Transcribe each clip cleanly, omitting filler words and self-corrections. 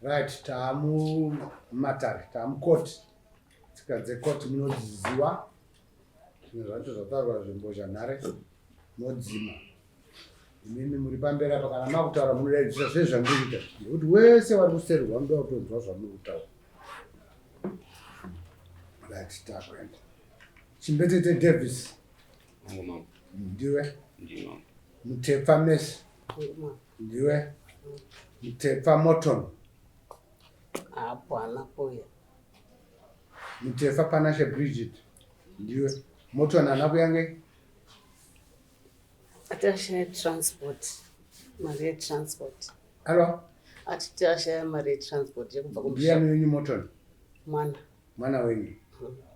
Right, tamu matari, tamu koti. Tikadze koti munodziziwa. Zvinhu zvacho zvataurwa zvimbozhanhare modzima. Imimi muri pamberi apa kana makutaura munodaidzisa sezvandiri kuita. Nekuti wese wari kuseri wanoda kutonzwa zvamuri kutaura. Right, takwenda. Chimbetete Davis. Ndiwe. Mutepa Messi. Ndiwe. Mutepa Morton. Hapana kuya. Mutepa Panashe Bridget. Ndiwe. Morton anakuyange? Atashaya transport. Mari transport. Alo? Atashaya mari transport yekubva kumusha. Ndiye wenyu Morton? Mwana wenyu.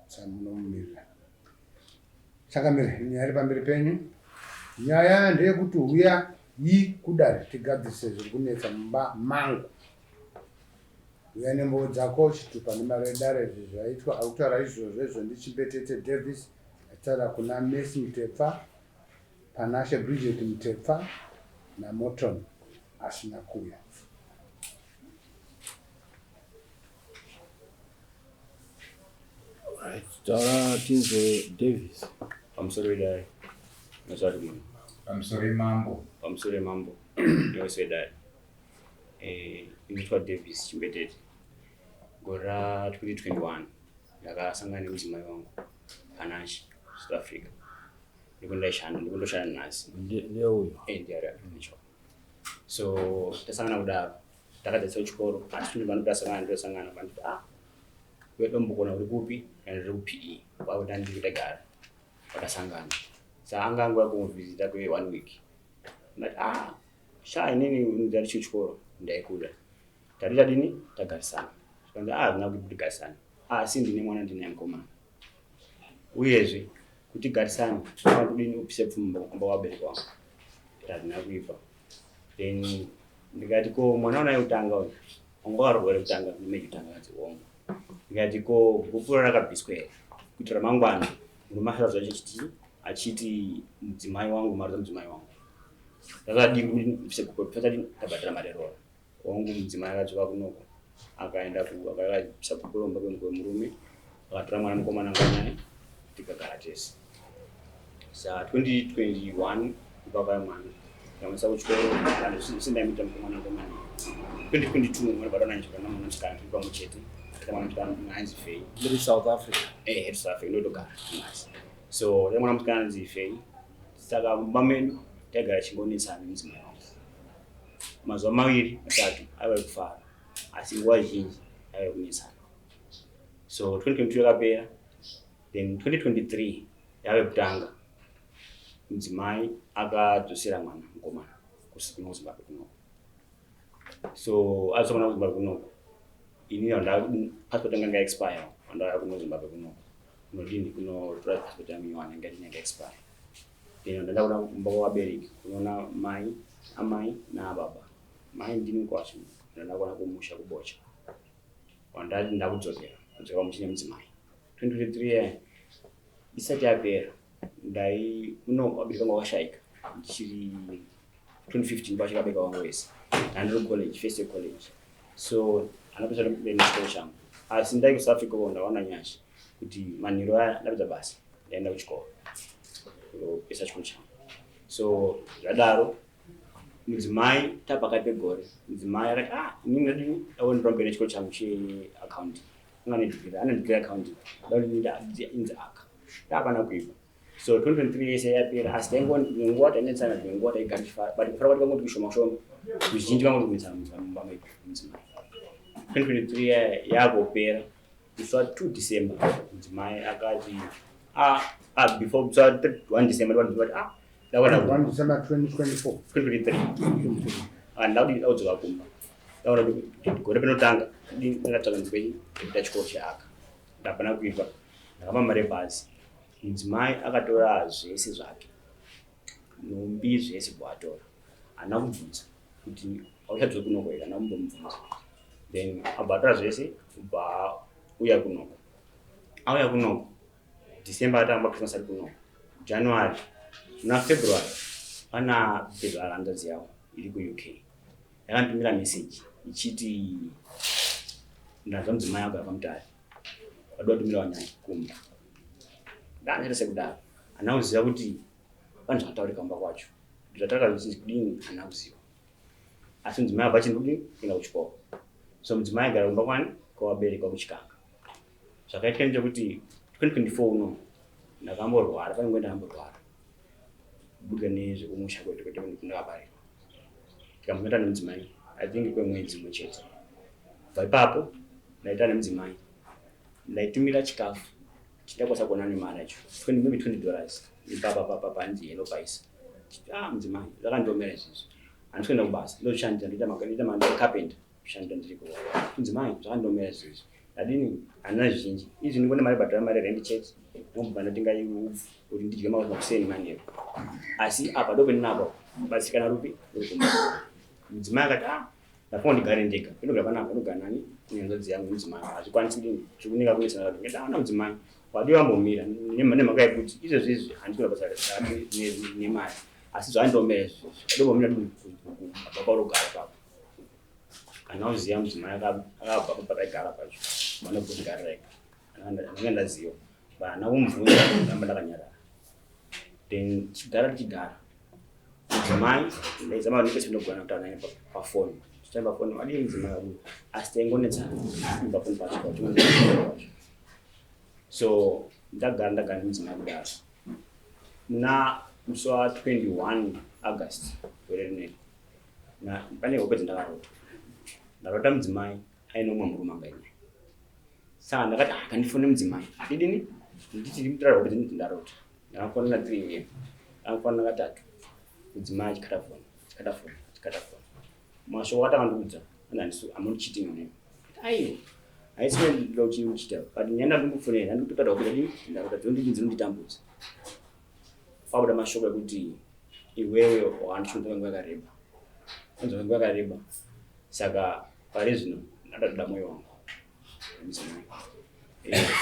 Samunomira. Chakamira, nyaya pamberi penyu. Nyaya ndeyekuti uya kudare tigadzise zviri kunetsa mumba mangu. Uya nembowo dzako chitupa nemaredare zvaitwa akutaura izvozvo ndichimbetete Davis ataura kuna Messi Mutepa, Panashe Bridget Mutepa naMorton asina kuya. Right, taura Tinzo Davis. Pamusoro wedare. Nasari munhu. Pamusoro mambo. Yose wedare. Inotwa Davis Chimbetete. Gora 2021 ndakasangana nemudzimai wangu Panashe South Africa. Ndikundoshanda nhasi. Ndeuyo. Ndiari acho. So tasangana kudaro. Takadzesa kuchikoro asi tuni ndosangana panditi wedombokona uri kupi ndiri ku PE kwakuti ndiri kutagara wakasangana saanga angwa kumuvhizita kwe 1 week ndati sha inini ndari chikoro ndaikuda tarita dini tagarisana kandi na kuti garisana si ndine mwana ndine mkomana uyezve kuti garisana kwakudini upise pfumba kumba wabereka wangu ndadina kuipa then ndikati ko mwana unaye utanga uyu ungwarwere kutanga ndimechitanga kadziwongo ndikati ko gupura rakabviswe kuti ramangwana munomashara zvacho achiti mudzimai wangu mari mudzimai wangu ndakadini sekupfata tabhatira marerora wangu mudzimai akachoka kunoko akaenda akapisa kukuromba kwemurume akatora mwana mukomana nganaye tikagara tese sa 2021 kupapa mwana ndamisa kuchikoro sindaimita mukomana 2022 mwana bado nanchikana mwana chikana pamuchete Nanzi Faye. Muri South Africa. South Africa ndotogara. So mwana musikana Nanzi Faye. Saka mbamenu tagara chingonisana mudzimai wangu. Mazuva maviri matatu aiva kufara. Asi nguva zhinji aiva kunesana. So 2022 yakapera. Then 2023 yave kutanga. Mudzimai akadzosera mwana mukomana kuZimbabwe kunoko. So azokona kuZimbabwe kunoko. Ini passport yanga expire anda kuno Zimbabwe kuno nodini kuno passport yangu yana ngati expire then ndanda kuna mboko wabereki kuona mai amai na baba mai ndini kwacho ndanda kuna kumusha kubocha wandati ndakudzokera kudzokera muchine mudzimai 2023 isati yapera ndai kuno abika ngawashaika chiri 2015 bachikabeka wangu wese ndandiri college first year college so anapesa ndinachikoro changu asi ndai ku South Africa ndaona nyashi kuti maniro aya ndapedza basa ndaenda kuchikoro pesa chikoro changu so zvadaro mudzimai tapakati pegore mudzimai akati inini ndadini ndaonirombe nechikoro changu cheaccounting ungane degree ana degree accounting ndaonini inzi aka ndapana kuipa so 2023 yese yapera asi ndainguva tainetsana nguva taigarifara but kufara kwati kangoti kushoma shoma zvizhinji kangoti kumitsana mumba medu mudzimai 2023 yakopera kusva 2 December mudzimai akati before 1 December ndakona 1 December 2024 2023 ndakudi audzoka kumba ndaona kuti gore penotanga ndakatsvaka nzwei kuita chikoro cheaka ndapana kuipa ndakapa mari bhazi mudzimai akatora zvese zvake nhumbi zvese bwatora hana kubvunza kuti auchadzoka kunoko here hana kumbomubvunza then abhatora zvese kubva uya kunoko auya kunoko December atamba Christmas ari kunoko January na February ana pedza randazi yawo iri ku UK yakanditumira message ichiti ndazwa mudzimai agara pamutare wadotumira wanyanya kumba ndanyata sekudaro ana uziva kuti vanhu zvakataurika kumba kwacho zvataura kuti kudini ana uziva asi mudzimai abva chindudi kuenda kuchikoro so mudzimai agara kumba kwani kwawabereka kuchikanga zvakaitika ndechekuti 2024 uno ndakamborwara panenge ndakamborwara buka nezvekumusha kwedu kwete ndakabarirwa tikamboita nemudzimai I think kwemwedzi umwe chete bva ipapo ndaita nemudzimai ndaitumira chikafu chindakwanisa kuona nemari yacho maybe $20 ipapa ndiye ndopaisa mudzimai zvakandiomera izvizvi handikuenda kubasa ndoshandira ndoita carpenter kushandira ndiri mudzimai zvakandiomera izvizvi adini handina zvizhinji izvi ndingoona mari bhadhara mari rent chete ndobva ndatenga upfu kuti ndidye makuseni manero asi apa ndopendinapa basikana rupi mudzimai akati ndafuna ndigare ndega ndinogara panapa ndogara nani nenhodzi yangu mudzimai hazvikwanisi dini zvikunika kunesana kuti ndaona mudzimai wadiwa mbomira nemhaka yekuti izvezvi izvi handikuna basa nemari asi zvandomera izvozvo ndombomira papaurogara papo kana uziva mudzimai akabva pataigara pacho vana kuzvigarira ega ndanga ndaziva vana vomubvunza ndamba ndakanyarara then tichigara mudzimai ndaizama nekesi ndogona kutaura naye pafoni tichamba foni wadii mudzimai wadu asi taingonetsana pafoni pacho so ndagara nemudzimai kudaro muna musi wa 21 August gore rineri pane hope ndarota mudzimai aine umwe murume anga ine saka ndakati kandifone mudzimai didini ndichiri mutara hope ndarota ndakafona na 3 AM ndakafona na 3 mudzimai achikata foni mashoko atakandiudza anandisu amuri cheating name aiyo haisime ndochiita but nyanda ndikufonera ndikutotada kuti ndarota ndinonditambudza pabuda mashoko ekuti iwewe wakandishonza kwenguva yakareba saka pari zvino ndatoda mwoyo wangu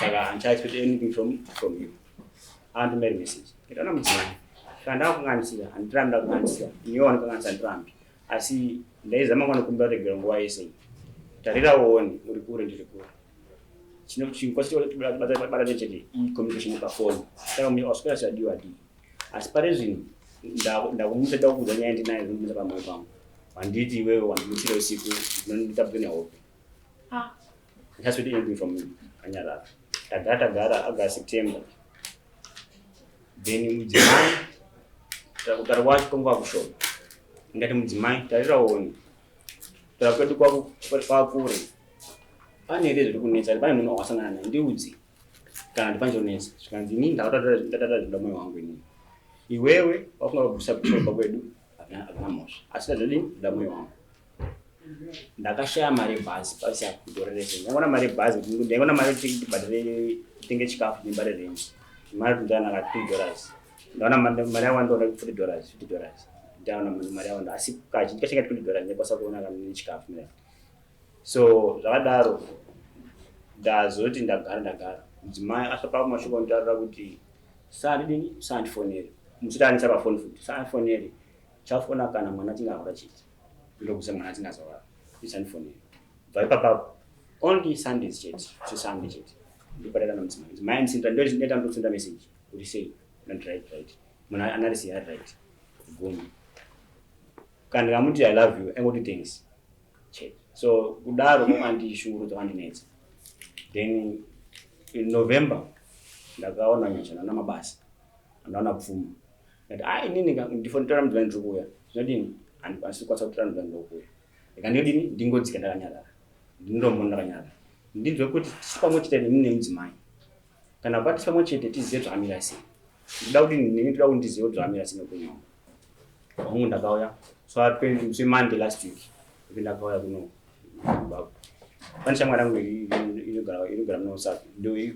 saka I can't expect anything from you andimeri message ndikaona mudzimai kana ndakukanganisira handirambi ndakukanganisira niwe wanikanganisa ndirambi asi ndaizama kwanokumbira regero nguva yese tarirawooni uri kure ndiri kure chikwasibata nechete communication pafoni saka waswera chadiwa adi asi pari zvino ndakumutseda kuudza nyaya ndinayo zvinobvisa pamwoyo pangu handiti iwewe wandimutsira usiku ndinonditambudza nehope just waiting anything from me kanyarara tagara August September then mudzimai kutara kwacho kwanguva kushoma ndingati mudzimai tarirawooni kutara kwedu kwakure pane here zviri kunetsa pane munhu wasangana naye ndiudzi kana ndipanchonetsa zvikanzi inini ndakatata zvoda mwoyo wangu inini iwewe wafunga kubvisa kushoma kwedu hakuna mhosva asi ndazvodini zvoda mwoyo wangu ndakashaya mari yebhazi pasisa kudorerese ndaingona mari yebhazi ndaingona mari yekutibhadhare tenge chikafu ndibhadhare renji mari tundanaka $2 ndaona mari yawanda $40 $50 ndaona mari yawanda asi kachika $20 ndakwanisa kuona kana chikafu mira so zvakadaro ndazoti ndagara mudzimai asapa mashoko ndarira kuti sadini sandifonere musitanisa pafoni futi sandifonere chafona kana mwana tingavara chiti ndokuza mwana tingazawara isandifonere bva ipapapo only Sundays chete to Sunday chete ndibhadhara namudzimai mudzimai ndinoita ndosenda message kuti sei not right muna analysis ya right gumi kana ndikamuti I love you engoti thanks chete so kudaro kwandishungurudza kwandinetsa then in November ndakaona nyachana namabasa ndaona pfuma ndati inini ndifonera mudzimai ndiri kuuya zvinodini handikwanisi kukwatsa kutora mudzimai ndiri kuuya ndikandodini ndingodzika ndakanyarara ndindomona ndakanyarara ndinzwe kuti tisi pamwe chete nini nemudzimai kana pa tisi pamwe chete tizive zvakamira sei ndida kuti nini ndoda kuti ndizive zvakamira sei neupenyu hwangu hongu ndakauya so Monday last week ndakauya kuno pane shamwari yangu inogara munosaka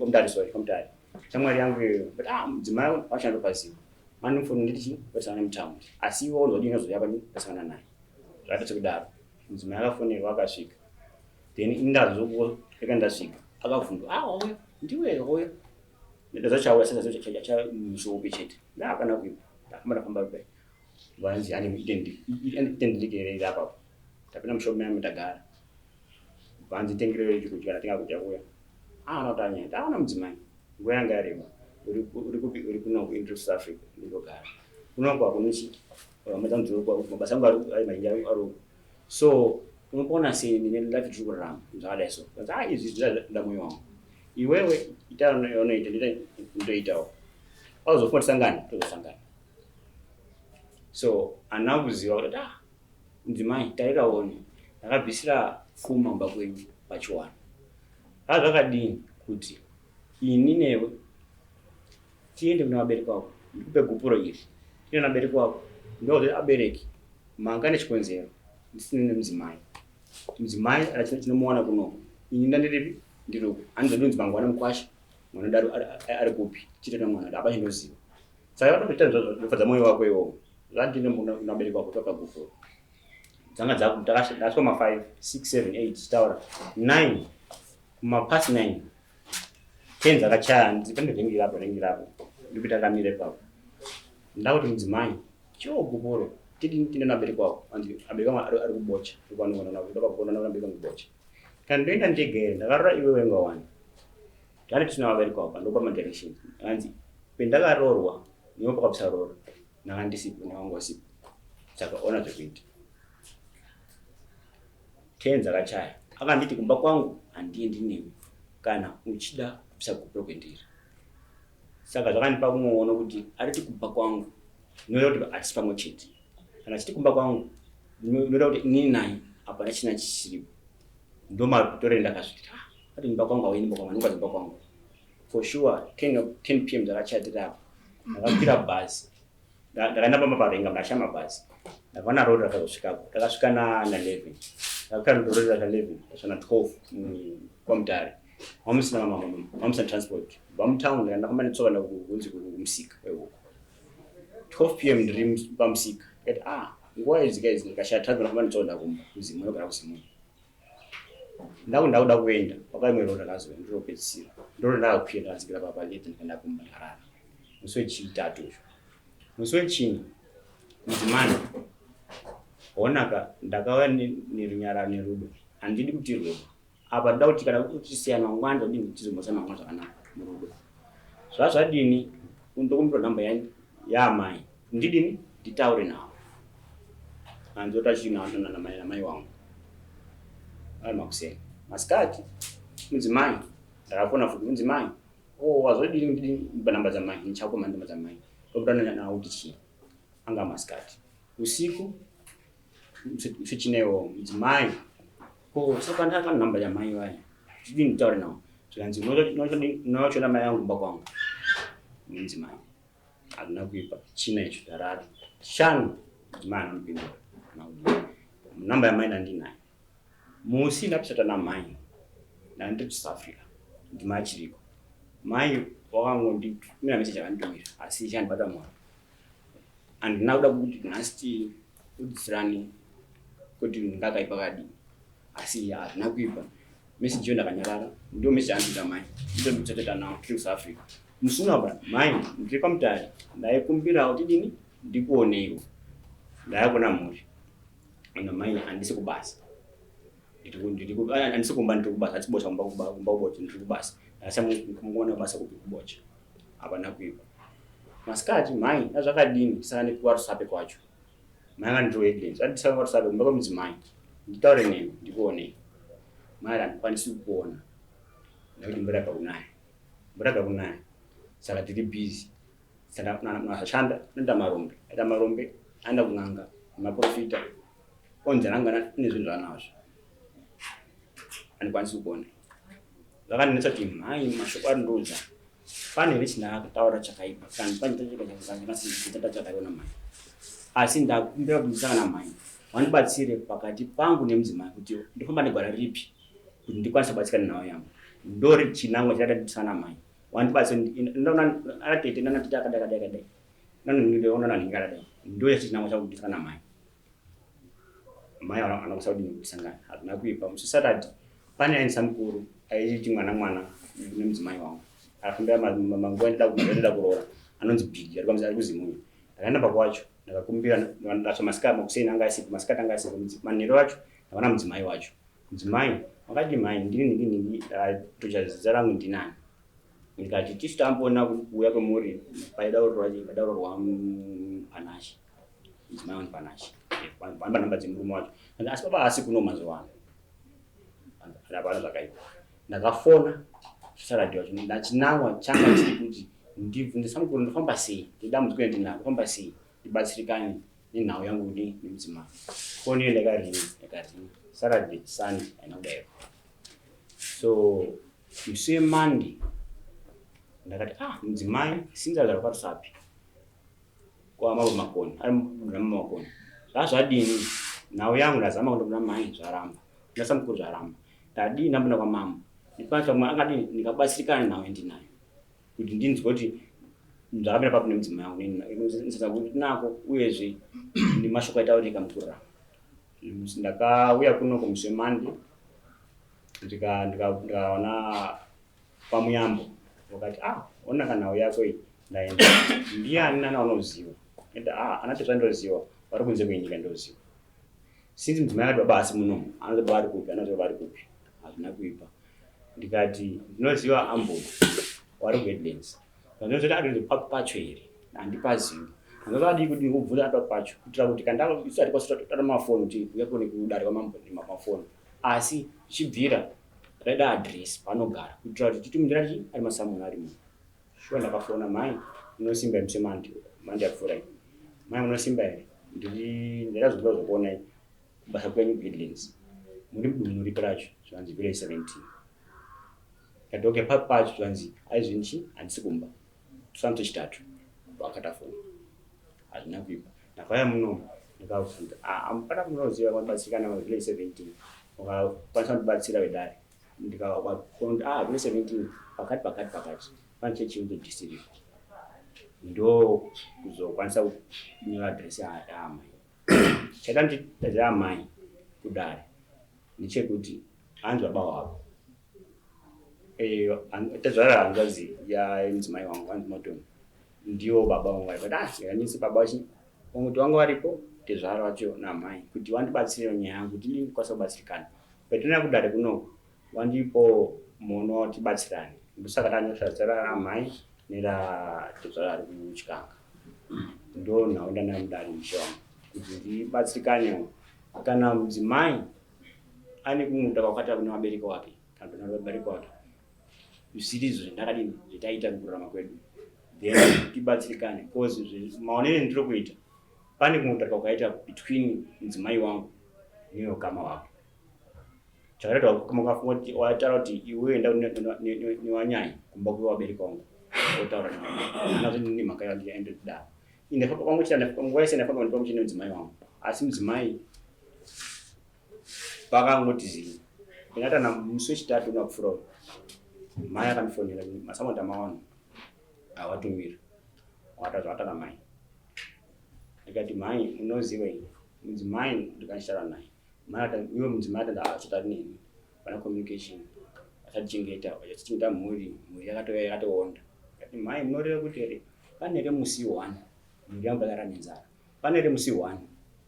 komutari shamwari yangu but mudzimai washanda paziva manofoni nditi pesana nemutaundi asi iwo zvodini zoya pani pesana naye zvakatokudaro mudzimai akafonerwa akasvika then indazoko ndasvika akavhunzwa hoya ndiwe hoya ndazachauya samushope chete ndakana kuipa ndakamba ndafamba kudai vanzi ane itendilekerera apapo tapinda mushope yame ndagara vanzi tengerere chikudya natenga kudya kuya anotanya taona mudzimai nguva yanga yareba uri kuno kuInter South Africa ndinogara unongwa kunochi mabasa angu ari mazhinji ari so unopona sei nine life tiri kurarama zvakadai so izvi zvinoda mwoyo wangu iwewe ita unoita ndoitawo auzofunga tisangane tozosangana so ana kuziva kuti mudzimai taikaone ndakabvisira pfuma kumba kwenyu pachiwana zvakadini kuti ini newe tiende kuna vabereki vako ndikupe gupuro iri tiende nabereki vako ndokuti abereki manga nechikonzero ndisine nemudzimai mudzimai chinomuwana kuno ini ndandiripi ndiruku anizodunzi mangwana mukwasha mwana daro ari kupi chitenda mwana apa chindoziva saka vanoita zvofadza mwoyo wako iwowo zvandine nabereki vako topa gupuro dzanga dzako tasvika ma 5 6 7 8 taura 9 mapasi 9 10 dzakachaya ndipendevhengirapo ndikuita kamire papo ndakuti mudzimai chogupuro tine nabereki wako abereki wangu ari kubocha ndokapona nabereki wangu kubocha kana ndoenda ndegere ndakarora iwe wenga wani tani tina vabereki wako ndopa madirections anzi pendakaroorwa niwo pakabvisa rooro nakandisipo newangu wasipo saka ona zvekuita 10 dzakachaya akanditi kumba kwangu handiendi newe kana uchida kubvisa gupuro kwendiri saka zvakandipa kumuona kuti ariti kumba kwangu noda kuti atisi pamwe chete kana chiti kumba kwangu noda kuti inini naye hapana china chichiripo ndomatore ndakasvika ati kumba kwangu hauendi kwangu ndingazi kumba kwangu for sure 10 pm dzakachaya tirapo ndakakwira bhazi ndakaenda pamaparenga ndashama bhazi ndakaona rori rakazosvikapo ndakasvika na 11 ndakakwira rori raka 11 ndasvika na 12 kwamutare mamusina transport vamutown ndakamba netsoka ndakunzi kumusika wehuko 12 pm ndiri pamusika kati nguva idzi ndikashaya transport ndakamba netsoka ndakumba kuzimu ndogara kuzimu ndakuda kuenda pakaimwe rori rakazoenda ndiropedzisira ndoro ndakakwira ndakadzikira papaleti ndikaenda kumba ndikarara musi wechitatu izvo musi wechina mudzimai honaka ndakauya nerunyararo nerudo handidi kuti rudo apa ndoda kuti kana kuchisiyana mangwana ndodini tizombosana mangwana zvakanaka murudo zvazvadini ndokumbira nhamba yaamai ndidini nditaure navo handizota china namai wangu ari makuseni masikati mudzimai ndakafona futi mudzimai wazodini ndidini namba dzamai ndichakoma namba dzamai ndokutana nawo kuti chii anga masikati usiku sichineo mudzimai saka ndaka namba yamai vaya ndidini nditaure nawo zvikanzi unochona mai yangu kumba kwangu mudzimai hazina kuipa china icho tarari shanu mudzimai anondipindura namba yamai ndandinayo musi ndapisata namai ndandiri kuSouth Africa ndimai chiriko mai wakangonditumira meseji akanditumira asi ichandibata mwana handina kuda kuti nhasi udzisirani kuti ndakaipa kadini asi hazvina kuipa meseji iyo ndakanyarara ndio meseji andida mai nditoteta nawo tiri kuSouth Africa musunaba mai ndiri pamutare ndaikumbirawo tidini ndikuoneiwo ndayakona mhuri ana mai handisi kubasa handisi kumba ndiri kubasa hatibocha kumba kubocha ndiri kubasa asamuona basa kubocha hapana kuipa masikati mai azvakadini saka ndikuwa rusape kwacho mai akandiro evidence andisaka rusape kumba kwemudzimai nditaure newe ndikuonei mai handikwanisi kukuona nekuti mvura kunaya saka tiri busy nasashanda nda marombe aenda kun'anga maprofita onzerangana nezvinhu zvanazvo handikwanisi kukuona zvakandinetsa kuti mai mashoko ari ndoudza pane here chinakataura chakaipa kana pane chakaiona mai asi ndakumbira kuti ndisangana mai wandibatsire pakati pangu nemudzimai kuti ndifamba negwara ripi kuti ndikwanisa kubatsirana nawo yangu ndori chinangwa chirada ndisana mai wandibatsire aratete nanatiti akadai nanondiona ningaradai ndo chinangwa chakuti ndisana mai mai anakusa kuti ndisangana hazvina kuipa musi Saturday pane ainisa mukuru aichiti mwana nemudzimai wangu afambira manguva ndida kuroora anonzi bigi ari kuzimunya ndakaenda pakwacho ndakakumbira ndasva masikati makuseni anga asipo masikati anga asipo manheru wacho ndavana mudzimai wacho mudzimai wakati mai ndini tochazita rangu ndinani ndikati tisu tambona kuuya kwemuri paidaurwa Panache mudzimai wangu Panache vamba namba dzemurume wacho asi baba asi kuno mazuva ano apana zvakaipa ndakafona saradhiyo wacho ndachinawa changa chiri kuti ndisamukuru ndofamba sei ndidambudziko ndinalo ndofamba sei ndibatsirikane nenhau yangu kudi nemudzimai foni iyo ndakarini Saturday Sunday haina kudaiwa so musi weMonday ndakati mudzimai sinzagara kwatusapi kwamamakoni ari mumakoni zvazvadini nhau yangu ndazama kundobuna mai zvaramba ndasamukuru zvaramba ndadii ndambunda kwamama ndikwanisa akati ndikabatsirikana nhau yandinayo kuti ndinzwe kuti zvakamira papo nemudzimai wangu ndisasa kuti tinako uyezve nemashoko aita kuti kamukurira ndakauya kuno kumusi weMonday ndikaona pamuyambo wakati ona kana nhau yako iyi ndaenda ndiani nana unoziva enda anati zvandoziva vari kunze kwenyika ndoziva sinzi mudzimai akati baba asi muno anoti baba ari kupi anoti baba ari kupi hazvina kuipa ndikati ndinoziva Ambogo wari kuHeadlands ndinozoti ari pacho here handipazivi ndinozoti kuti ndikubvunza ari pacho kuitira kuti kana isati kwasitata mafoni kuti uyakone kudari kwamafoni asi chibvira ndaida address panogara kuitira kuti titumira ari masamuno arimo shuwa ndakafona mai unosimba musi Monday apfuura mai unosimba here ndaida zvokuda zvokuona basa kwenyu kuHeadlands muri mudunhu ripi racho zvanzi Village 17 kati okay pacho zvanzi aizvinchi handisi kumba tusana tochitatu akatafona hazvina kuipa ndakauya muno ndikabvunza pana munoziva kwanibatsirikana Village 17 ukakwanisa kundibatsira wedare ndikaona Village 17 pakati pane chechiunze district ndo kuzokwanisa kunyora address yaamai chaita kuti yaamai kudare nechekuti hanzi baba wavo tezvara hanzvazi yamudzimai wangu hanzi Matoni ndiwo baba vangu varipati yanisi baba wachi kuti vangu varipo tezvara vacho namai kuti wandibatsire nyaya yangu kuti ndikwanisa kubatsirikana petinoya kudare kuno wandipo muono watibatsirane ndosaka tanyosadzara amai nera tezvara ari kuchikanga ndo nhau ndanayo mudare mushe wangu kuti ndibatsirikane kana mudzimai ane kumuda kwakata kune vabereki wake kana kuna vabereki wake zvisirizo zvendakadini zvitaita mukurarama kwedu then tibatsirikane because maonere ndiri kuita pane kumuda kwakaita between mudzimai wangu neukama wako chakaita kuti wataura kuti iwe enda newanyaya kumba kwevabereki wangu wotaura naana kuti ndine mhaka yaende kudaro ine nguva yese ndafamba ndipamuchene mudzimai wangu asi mudzimai pakangoti zii ndingatana musi wechitatu unakupfuura mai akandifonera masamota mawana awatumira watazvataka mai ndikati mai unoziva iyi mudzimai ndikandishara naye mai iwe mudzimai atachitari neni pana communication achatichengeta achatichengeta mhuri yakatoonda kati mai munoreva kuti here pane remusi 1 mhuri yangu yakara nenzara pane remusi 1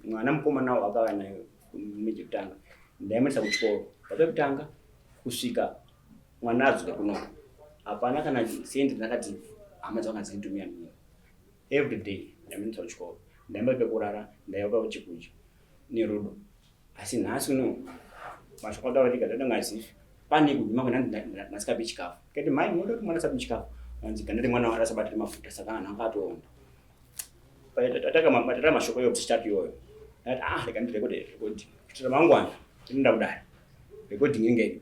mwana mukomana wakava nayo mejekutanga ndaimisa kuchikoro pakekutanga kusvika mwana adzoka kuno hapana kana sendi ndakati hama dzangu dzinditumira mini every day ndaimisa kuchikoro ndaimba pekurara ndaipa chekudya nerudo asi nhasi uno mashoko ataurika ndadangazivi pane kudima kwandasikapi chikafu kati mai munoda kuti mwana asapi chikafu anzi ganda remwana arasabatire mafuta saka anhu akatoonda tataka mashoko iyoyo tichitatu iyoyo ndati rekandirekodi kuitira mangwana ndinoda kudai rekodhingi ingeri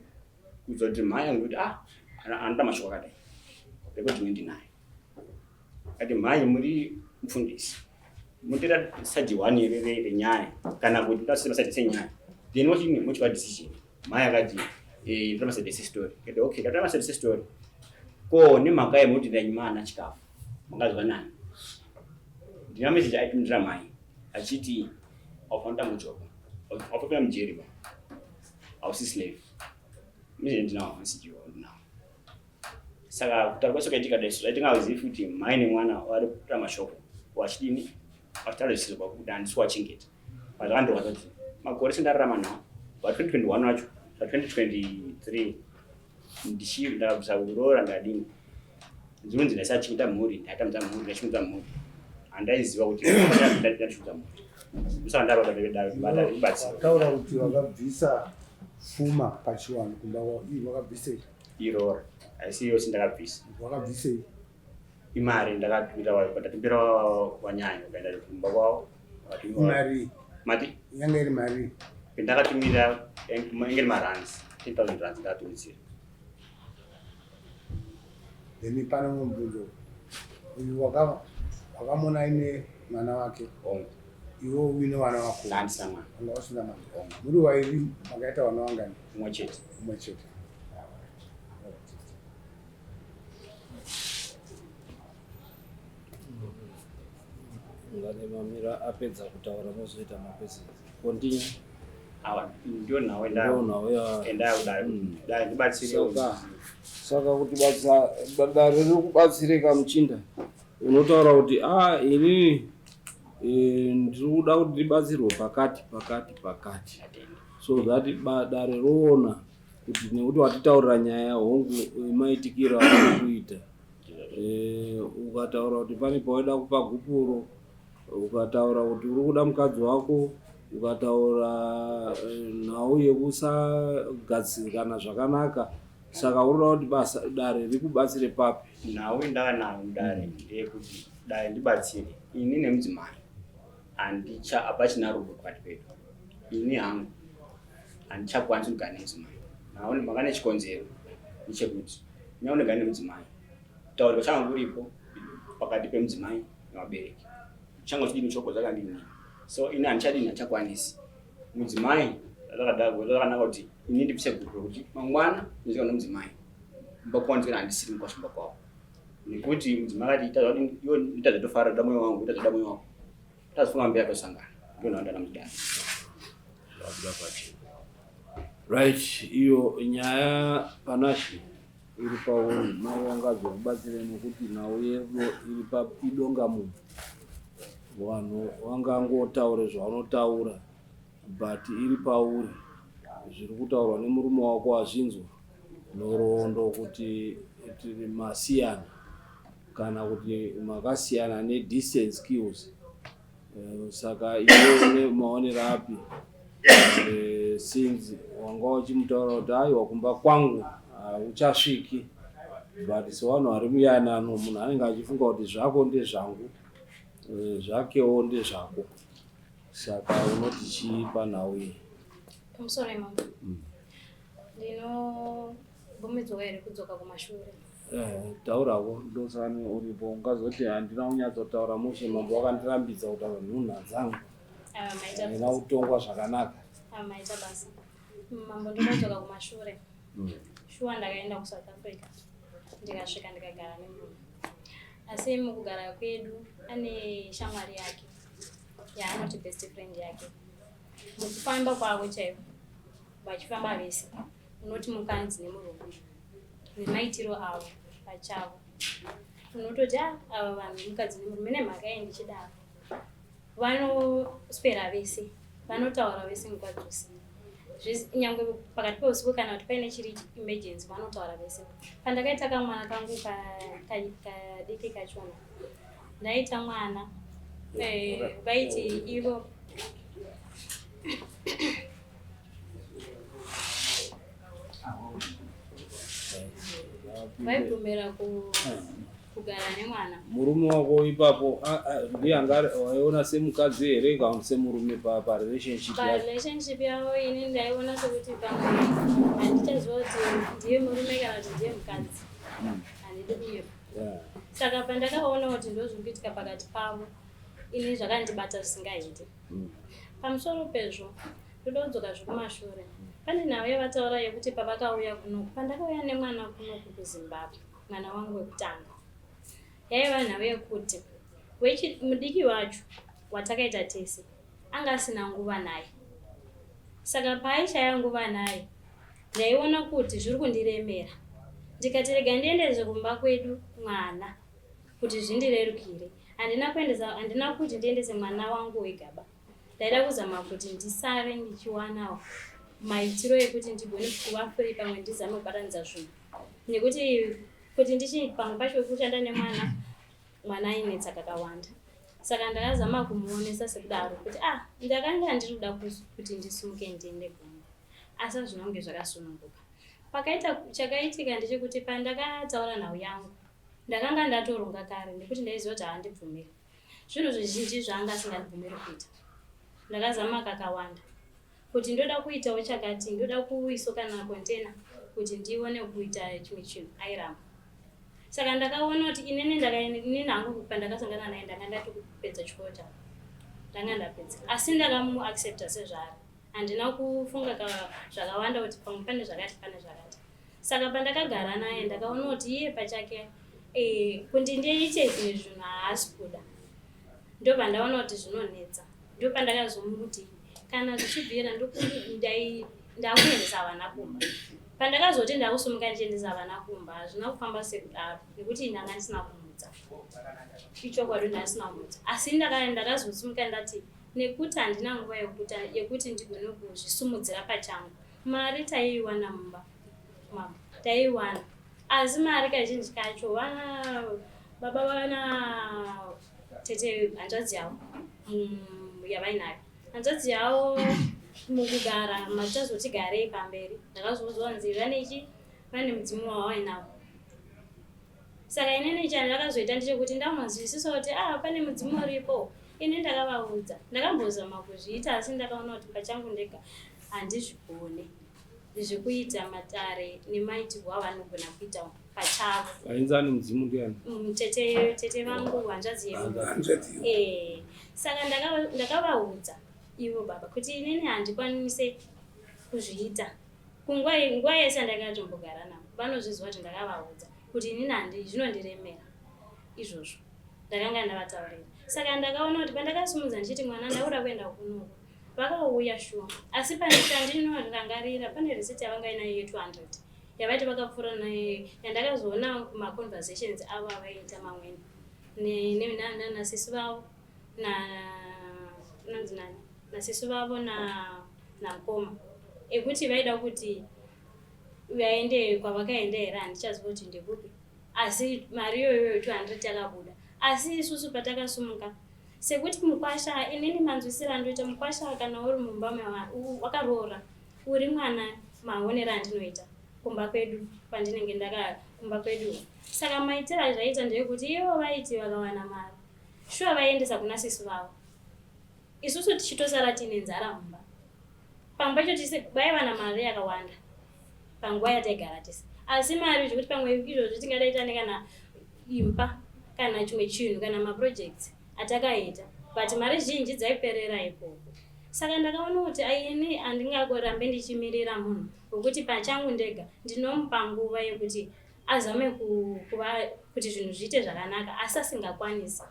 kuzoti mai angu kuti anoda mashoko akadai rekodhingi ndinayo kati mai muri mufundisi munotoita saji 1 here renyaya kana kuti tasemasaidi senyaya then wachini mochiva decision mai akati ndotamasaidi story kati okay tatamasaidi story ko nemhaka yemuti ndanyimana chikafu mangazwa nani ndina message aitumira mai achiti aufanoda mujoba aufapera mujeri ba ausi slave mimi ndinawo message ndinawo saka kutaura kwacho kaitika dai aitingazivi futi mai nemwana vari kuita mashoko wachidini achitarisirwa kuti handisi wachengeta pazvakandirwadza kuti makore sendararama nawo pa 2021 wacho pa2023 ndichida kusaurora ngadini zvinonzi ndasachikuta mhuri ndatamudza mhuri ndachimudza mhuri handaiziva kuti ndachimudza mhuri usaka ndabata taura kuti wakabvisa pfuma pachiwano kumba kwavo wakabvisei iroro haisi yose ndakabvisa wakabvisei imari ndakatumbira wanyanya ukaenda kumba kwavo mari mati yanga iri mari pendakatumira ingeri marands 10,000 rands ndakatumisira then pane mubvunzo uyu wakamona aine mwana wake iwo uine vana vako ndandisina mwana anga usina mwana muri wairi makaita vana vangani umwe chete ngane mamira apedza kutaura mozoita mapesezi continue ndio nawe ndakudai ndibatsire saka kuti dare riri kubatsirika muchinda unotaura kuti ini ndiri kuda kuti ndibatsirwe pakati so that dare roona kuti nekuti watitaurira nyaya hongu imaitikiro ari kuita ukataura kuti pane pawaida kupa gupuro ukataura kuti uri kuda mukadzi wako ukataura nhau yekusagadzirikana zvakanaka saka unoda kuti basa dare rikubatsire papi nhau ndakanayo mudare ndeyekuti dare ndibatsire ini nemudzimai hapachina rudo pakati pedu ini hangu handichakwanisi kugara nemudzimai nhau maka nechikonzero nechekuti nyaunogara nemudzimai tauri pachanga kuripo pakati pemudzimai nevabereki changa chidini choko zvakandini so ini handichadini hachakwanisi mudzimai zvakanaka kuti ini ndipise gupo kuti mangwana ndizika nomudzimai mbakuwanikira handisiri mukwashimba kwavo nekuti mudzimai akati ita zvatofara da mwoyo wangu ita zvada mwoyo wako tazifunga mberi atosangana ndonhanda namudare right iyo nyaya panashi iri pauri mai wangadzo kubatsire nekuti nhau yerudo iri papidonga munhu vanhu vangangotaure zvavanotaura but iri pauri zviri kutaurwa nemurume wako hazvinzwa nhoroondo kuti tiri masiyana kana kuti makasiyana nedistance skills saka iwe une maonero api since wanga uchimutaura kuti aiwa kumba kwangu uchasviki but sevanhu vari muyanano munhu anenge achifunga kuti zvako ndezvangu zvakewo ndezvako saka unoti chii panhau iyi pamusoro imambo ndinobvumidzwa here kudzoka kumashure taurako ndosani uripo ungazoti handina kunyatsotaura mushe mambo wakandirambidza kutaura nhunha dzangu handina kutongwa zvakanaka maita basa mambo ndinodzoka kumashure shuwa ndakaenda kuSouth Africa ndikasvika ndikagara nemunhu asi mukugara kwedu ane shamwari yake yaanoti best friend yake mukufamba kwavo chaivo vachifamba vese unoti mukadzi nemurume nemaitiro avo pachavo unototi ava vanhu mukadzi nemurume nemhaka ye ndichidaro vanoswera vese vanotaura vese nguva dzose nyangwe pakati peusiku kana kuti paine chiri emergency vanotaura vese pandakaita kamwana kangu kadiki kachona ndaita mwana vaiti ivo vaibvumira kugara nemwana murume wako ipapo ndiye anga waiona semukadzi here kana semurume parelationship yavo ini ndaiona sekuti pamwe handichaziva kuti ndiye murume kana kuti ndiye mukadzi handidi kuyero saka pandakaona kuti ndozvikuitika pakati pavo ini zvakandibata zvisingaiti pamusoro pezvo ndododzoka zvekumashure pane nhau yavataura yekuti pavakauya kunoku pandakauya nemwana kunoku kuZimbabwe mwana wangu wekutanga yaiva nhau yekuti mudiki wacho watakaita tese anga asina nguva naye saka paaishaya nguva naye ndaiona kuti zviri kundiremera ndikati rega ndiendeze kumba kwedu mwana kuti zvindirerukire handina kuti ndiendese mwana wangu wegaba ndaida kuzama kuti ndisare ndichiwanawo maitiro ekuti ndigone kuva free pamwe ndizame kubatanidza zvinhu nekuti kuti pamwe pacho kushanda nemwana ainetsa kakawanda. Saka ndakazama kumuonesa sekudaro kuti ndakanga ndiri kuda kuti ndisimuke ndiende kumba asi hazvina kunge zvakasununguka. Pakaita chakaitika ndechekuti pandakataura nhau yangu ndakanga ndatoronga kare nekuti ndaiziva kuti handibvumiri zvinhu zvizhinji zvanga asingandibvumiri kuita. Ndakazama kakawanda kuti ndoda kuitawo chakati, ndoda kuiso kana kontena kuti ndione kuita chimwe chinhu airamba. Saka ndakaona kuti inini hangu pandakasangana naye ndanga ndatopedza chikoro changu, ndanga ndapedza asi ndakamuaccepta sezvaari, handina kufunga zvakawanda kuti pamwe pane zvakati pane zvakati. Saka pandakagara naye ndakaona kuti iye pachake kuti ndiite zvimwe zvinhu haasi kuda. Ndo pandaona kuti zvinonetsa, ndo pandakazomuti kana zvichibvira ndakuendesa vana kumba. Pandakazoti ndakusumuka ndichiendesa vana kumba hazvina kufamba sekudaro nekuti ndanga ndisina kumudza ichokwadi ndasina kumudza. Asi ndakazosimuka ndati nekuti handina nguva yekuti ndigone kuzvisumudzira pachangu. Mari taiiwana mumba mama, taiiwana asi mari kazhinji kacho baba vana tete hanzvadzi yavo yavainayo, hanzvadzi yavo mukugara machazoti garei pamberi ndakazozvanzi vane mudzimu wavainavo. Saka inini chandakazoita ndechekuti ndamanzwisisa kuti pane mudzimu uripo. Ini ndakavaudza, ndakambozama kuzviita asi ndakaona kuti pachangu ndega handizvigone zvekuita matare nemaitirwo avanogona kuita pachavo. Vainzani mudzimu ndiani? Tete vangu hanzvadzi yedu. Saka ndakavaudza ivo baba kuti inini handikwanise kuzviita. Nguva yese ndakatombogara navo vanozviziva kuti ndakavaudza kuti inini zvinondiremera izvozvo ndakanga ndavataurira. Saka ndakaona kuti pandakasimudza ndichiti mwana ndaura kuenda kunuko vakauya shuwa, asi pane chandinorangarira pane risiti yavangainayo ye200 yavati vakapfuura naye yandakazoona kumaconversations avo avaita mamweni nasisi vavo nasisi vavo namukoma ekuti vaida kuti vaende kwavakaenda here handichaziva kuti ndekupi, asi mari iyoyo 200 yakabuda. Asi isusu patakasumuka sekuti mukwasha inini manzwisira ndoita mukwasha kana uri mumba wakaroora uri mwana maonera andinoita kumba kwedu pandinenge kumba kwedu. Saka maitira zvaita ndeyekuti ivo vaiti vakawana mari shuwa vaiendesa kuna sisi vavo, isusu tichitosara tine nzara mumba. Pamwe pacho vaiva namari yakawanda panguva yataigara tese, asi mari zvekuti pamwe izvozvo tingadaita nekana imba kana chimwe chinhu kana maprojects atakaita, but mari zhinji dzaiperera ikoko. Saka ndakaona kuti ini handingarambe ndichimirira munhu wekuti pachangu ndega ndinomupa nguva yekuti azame kuti zvinhu zviite zvakanaka asi asingakwanisi.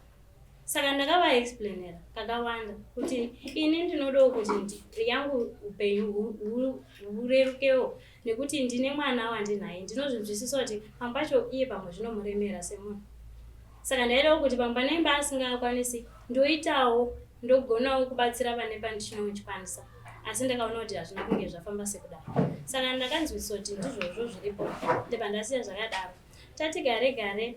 Saka ndakavaexplainera kakawanda kuti ini ndinodawo kuti yangu upenyu hurerukewo nekuti ndine mwana wandinaye ndinozvinzwisisa kuti pamwe pacho iye pamwe zvinomuremera semunhu. Saka ndaidawo kuti pamwe panemba asingakwanisi ndoitawo ndogonawo kubatsira pane pandichikwanisa, asi ndakaona kuti hazvina kunge zvafamba sekudaro. Saka ndakanzwisisa kuti ndizvozvo zviripo ndepandasiya zvakadaro. Tati gare gare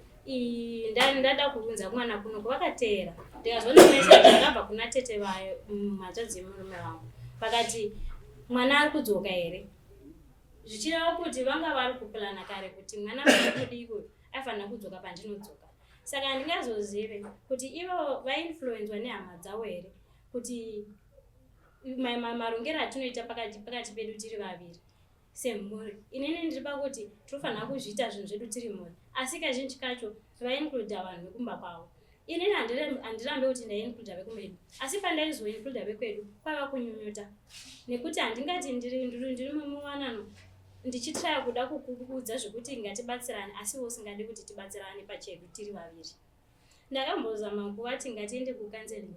ndada kubvunza kumwana kunoku vakateera ndikazona message yakabva kuna tete vayo hanzvadzi yemurume wangu vakati mwana ari kudzoka here, zvichireva kuti vanga vari kupulana kare kuti mwana wadiko aifanira kudzoka pandinodzoka. Saka handingazozive kuti ivo vainfluenzwa nehama dzavo here kuti marongero atinoita pakati pedu tiri vaviri semhuri. Inini ndiri pakuti tofanira kuzviita zvinhu zvedu tiri mhuri, asi kazhinji kacho vaiincluda vanhu vekumba kwavo. Inini handirambe kuti ndaiincluda vekumbedu, asi pandaizoincluda vekwedu kwaiva kunyunyuta nekuti handingati ndiri mumuwanano ndichitraya kuda kukuudza zvekuti ngatibatsirane asi usingadi kuti tibatsirane pachedu tiri vaviri. Ndakambozama kuvati ngatiende kukanzelingi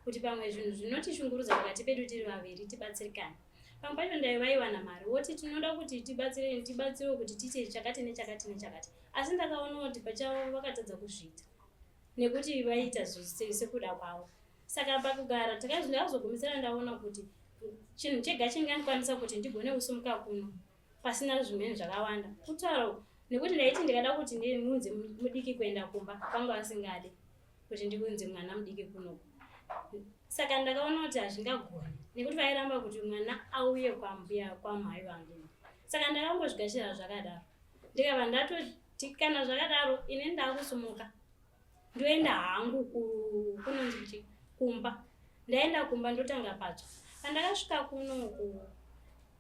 kuti pamwe zvinhu zvinotishungurudza pakati pedu tiri vaviri tibatsirikane. Pamwe pacho ndaivaiwana mari woti tinoda kuti tibatsirewo kuti tiite chakati nechakati nechakati, asi ndakaona kuti pachavo vakatadza kuzviita nekuti vaiita sekuda kwavo. Saka pakugara ndakazogumisira ndaona kuti chinhu chega chingandikwanisa kuti ndigone kusimuka kuno pasina zvimweni zvakawanda kutaura nekuti ndaiti ndikada kuti ndinunze mudiki kuenda kumba kwanga asingade kuti ndikunze mwana mudiki kuno. Saka ndakaona kuti hazvingagoni nekuti vairamba kuti mwana auye kwambuya kwamhai vangu. Saka ndakambozvigashira zvakadaro ndikava ndatoti kana zvakadaro ine ndakusumuka ndoenda hangu kunonzi kumba. Ndaenda kumba ndotanga patsva. Pandakasvika kunoku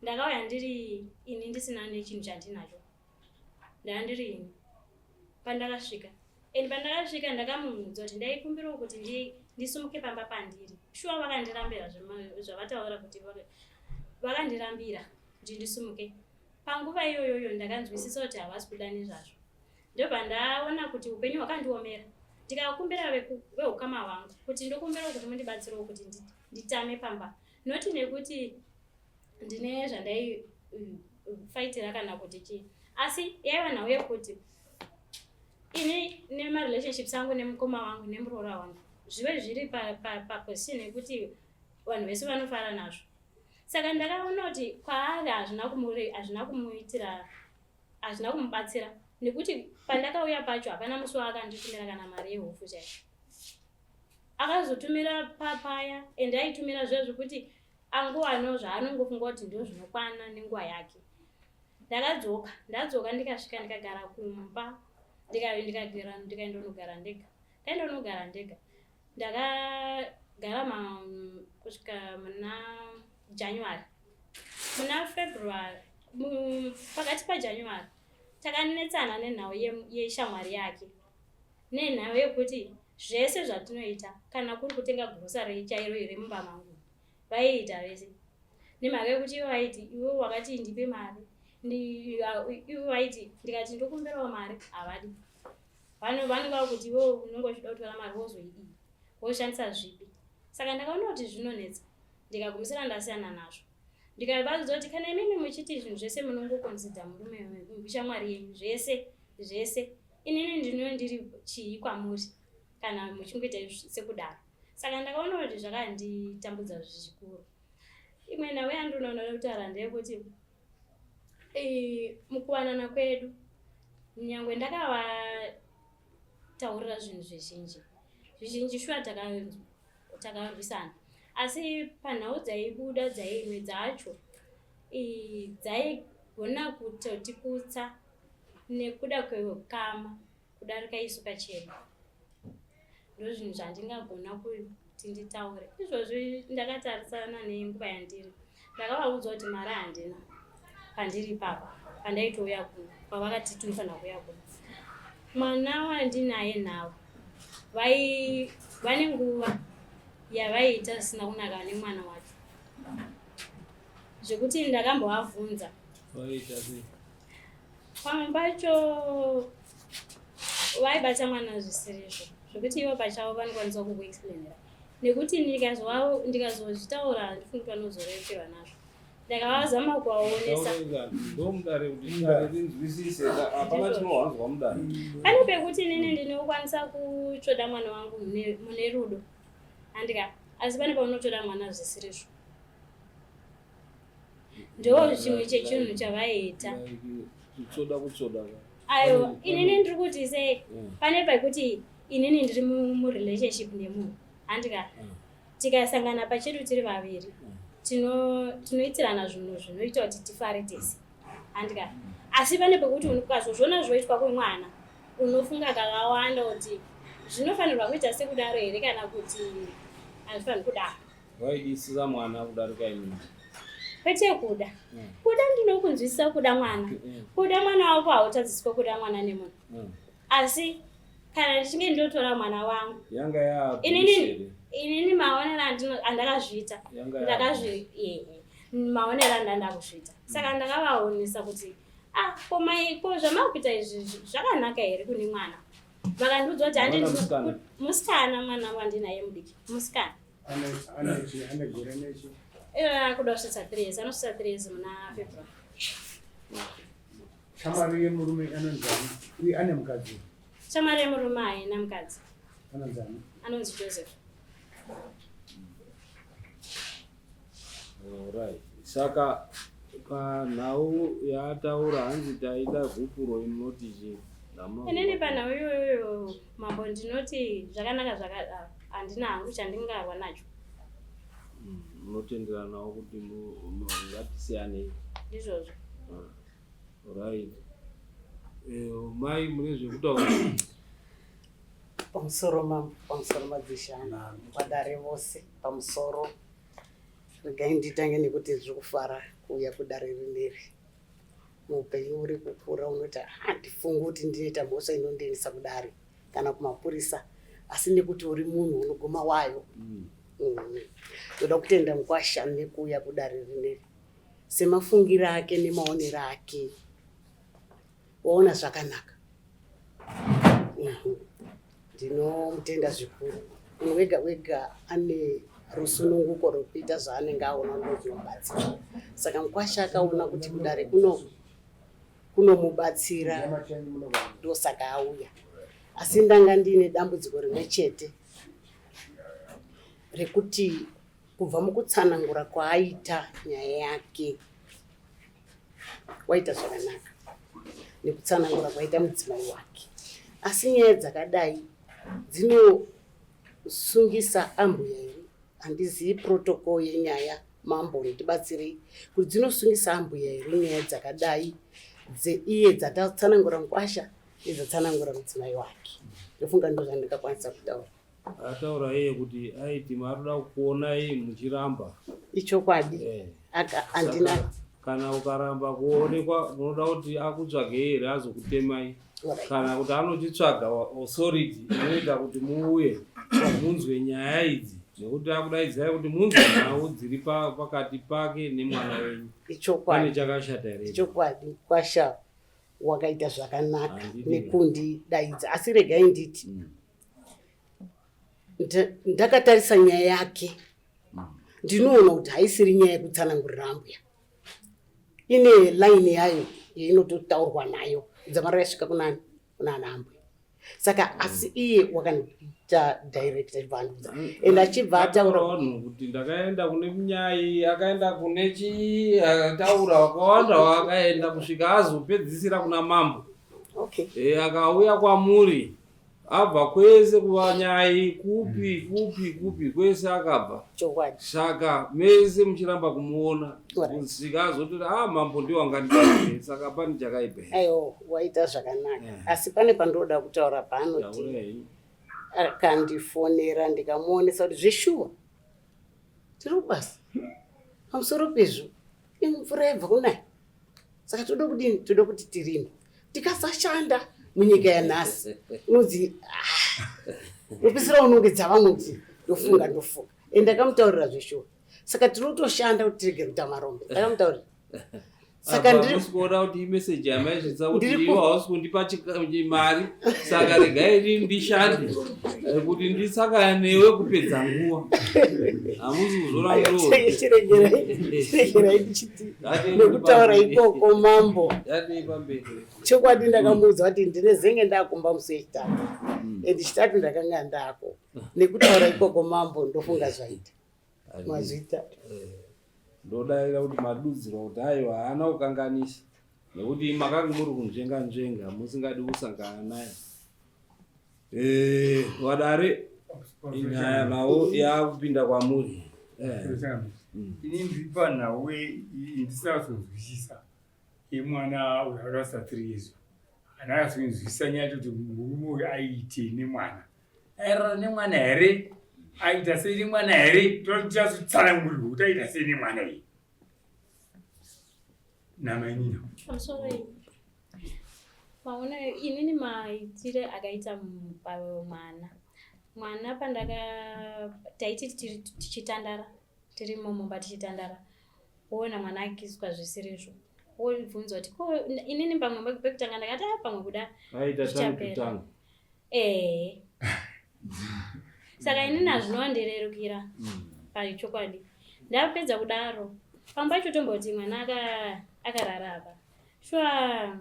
ndakauya ndiri ini ndisina nechinhu chandinacho. Ndandiri ini pandakasvika ndakamuudza kuti ndaikumbira kuti ndisumuke pamba pandiri. Shuwa vakandirambira zvavataura kuti vakandirambira kuti ndisumuke. Panguva iyoyo ndakanzwisisa kuti havasi kuda nezvazvo. Ndobva ndaona kuti upenyu hwakandiomera. Ndikakumbira veukama hwangu kuti ndokumbira kuti mundibatsirewo kuti nditame pamba. Noti nekuti ndine zvandaifaitira kana kuti chii. Asi yaiva nhau yekuti ini nemarelationships angu nemukoma wangu nemuroora wangu zvive zviri paposition yekuti vanhu vese vanofara nazvo. Saka ndakaona kuti kwaari hazvina kumubatsira nekuti pandakauya pacho hapana musi waakanditumira kana mari yehofu chaiyo. Akazotumira papaya ende aitumira zvezvo kuti angowanawo zvaanongofunga kuti ndo zvinokwana nenguva yake. Ndadzoka ndikasvika ndikagara kumba ndikaendonogara ndega. Ndakagara kusvika muna January. Muna February pakati paJanuary takanetsana nenhau yeshamwari yake. Nenhau yekuti zvese zvatinoita kana kuri kutenga grocery chairo iri mumba mangu vaiita vese. Nemhaka yekuti ivo vaiti iwe wakati ndipe mari. Ivo vaiti ndikati ndokumbirawo mari havadi. Vanonga kuti iwe unenge uchida kutora mari wozoidii woshandisa zvipi. Saka ndakaona kuti zvinonetsa ndikagumisira ndasiyana nazvo. Ndikavaudza kuti kana imimi muchiti zvinhu zvese munongokonzidza murume shamwari yenyu zvese inini ndinova ndiri chii kwamuri kana muchingoita sekudaro. Saka ndakaona kuti zvakanditambudza zvikuru. Imwe nhau yandinoona kutaura ndeyekuti mukuwanana kwedu nyangwe ndakavataurira zvinhu zvizhinji shuwa takarwisana. Asi panhau dzaibuda dzaimwe dzacho dzaigona kutotikutsa nekuda kwekama kudarika isu pachena. Ndo zvinhu zvandingagona kuti nditaure. Izvozvi ndakatarisana nenguva yandiri. Ndakavaudza kuti mari handina pandiri papa pandaitouya kuno pavakati tinofanira kuuya kuno. Mwana wandinaye nawo vane nguva yavaiita zvisina kunaka nemwana wacho zvekuti ndakambovabvunza pamwe pacho vaibata mwana zvisirizvo zvekuti ivo pachavo vanokwanisa kukuexplainira nekuti ndikazozvitaura ndifunga kuti vanozorekerwa nazvo. Ndakavazama kuvaonesa pane pekuti nini ndinokwanisa kutsvoda mwana wangu mune rudo asi pane paunotsvoda mwana zvisirizvo. Ndo chimwe chechinhu chavaiita. Ayo inini ndiri kuti sei pane pekuti inini ndiri murelationship nemunhu tikasangana pachedu tiri vaviri tinoitirana zvinhu zvinoita kuti tifare tese asi pane pekuti ukazozviona zvoitwa kwemwana unofunga kakawanda kuti zvinofanirwa kuita sekudaro here kana kuti hazvifaniri kudaro. Waidisira mwana kudarika ini kwete kuda ndinokunzwisisa kuda mwana. Kuda mwana wako hautadziswa kuda mwana nemunhu. Asi kana ndichinge ndotora mwana wangu inini maonero andakazviita maonero andandakuzviita. Saka ndakavaonesa kuti ko zvamakuita izvi zvakanaka here kune mwana. Vakandiudza kuti handii musikana mwana wandinaye mudiki musikana ane gore nechi kuda kusvitsa 3 years anosvitsa 3 years muna February. Shamwari yemurume anonzani uye ane mukadzi? Shamwari yemurume haina mukadzi. Anonzani? Anonzi Joseph. Alright. Saka panhau yataura hanzi taida gupuro inoti chii? Inini panhau iyoyo mambo ndinoti zvakanaka zvakadaro handina hangu chandingarwa nacho. Munotenderanawo kuti ngatisiyane Ndizvozvo. Right. Mai mune zvekutaura pamusoro madzishana vadare vose pamusoro regai nditange nekuti zviri kufara kuuya kudare rineri muupenyu uri kukura unoti handifungi kuti ndinoita mhosva inondiendesa kudare kana kumapurisa asi nekuti uri munhu unogoma wayo. Ndoda kutenda Mukwasha nekuuya kudare rineri semafungira ake nemaonero ake waona zvakanaka. Ndinomutenda zvikuru. Munhu wega wega ane rusununguko rwekuita zvaanenge aona ndozvinobatsira. Saka Mukwasha akaona kuti kudare kunomubatsira ndosaka auya. Asi ndanga ndine dambudziko rimwe chete rekuti kubva mukutsanangura kwaaita nyaya yake waita zvakanaka nekutsanangura kwaita mudzimai wake. Asi nyaya dzakadai dzinosungisa ambuya here. Handizivi protocol yenyaya mambo ndibatsirei kuti dzinosungisa ambuya here nyaya dzakadai iye dzatatsanangura Mukwasha idzatsanangura mudzimai wake. Ndofunga ndozvandingakwanisa kutaura. Ataura iye kuti aiti maroda kuona iye muchiramba. Ichokwadi. Andina kana ukaramba kuonekwa unoda kuti akutsvage here azokutemai. Kana kuti anochitsvaga authority inoita kuti muuye munzwe nyaya idzi nekuti akudaidzai kuti munzwe nhau dziri pakati pake nemwana wenyu. Pane chakashata here? Ichokwadi. Mukwasha wakaita zvakanaka nekundidaidza. Asi regai nditi ndakatarisa nyaya yake ndinoona kuti haisiri nyaya yekutsanangurira ambuya. Ine line yayo yeinototaurwa nayo dzamara yasvika kuna ambuya. Saka asi iye wakanoita direct advance and achibva ataura vanhu kuti ndakaenda kune munyai akaenda kune chii akataura wakawanda wakaenda kusvika azopedzisira kuna mambo. Okay. Akauya kwamuri abva kwese kuvanyai kupi kwese akabva. Saka mese muchiramba kumuona kusvika azoti mambo ndiwo angandidai. Saka pane chakaipa. Aiwa waita zvakanaka. Asi pane pandoda kutaura paanoti akandifonera ndikamuonesa kuti zveshuwa tiri kubasa pamusoro pezvo imvura yabva kunaya. Saka toda kuti tirime tikasashanda munyika yanhasi unonzi upedzisira unongedza vamwe kuti ndofunga ndakamutaurira zveshuwa. Saka tiri kutoshanda kuti tirege kuita marombe. Ndakamutaurira. Saka ndikuona kuti imeseji yamaizvitsa kuti iwo hausi kundipa mari saka regai ndishande kuti ndisaka newe kupedza nguva. Hamusi kuzora ndoo. Chiregerai ndichiti nekutaura ikoko mambo. Chokwadi ndakamuudza kuti ndine zenge ndakumba musi wechitatu. And chitatu ndakanga ndako. Nekutaura ikoko mambo ndofunga zvaita. Mazvita. Ndodaira kuti madudziro kuti aiwa haana kukanganisa nekuti makanga muri kunzvenga musingadi kusangana naye. Wadare inyaya nawo yakupinda kwamuri. Ini ndiri panhau ndisina kuzonzwisisa yemwana uyakarasa 3 years. Haana kuzonzwisisa nyaya kuti murume uyu aite nemwana. Airara nemwana here? Aita sei nemwana here? Tichazotsanangurirwa kuti aita sei nemwana iyi. Namainino. Pamusoro iyi. Maona inini maitire akaita mwana. Mwana taiti tichitandara. Tiri mumba tichitandara. Woona mwana akiswa zvisirizvo. Wobvunza kuti ko inini pamwe pekutanga ndakati pamwe kuda. Aita tangu. Saka inini hazvinondirerukira pachokwadi. Ndapedza kudaro pamba chotomboti mwana akarara apa. Shuwa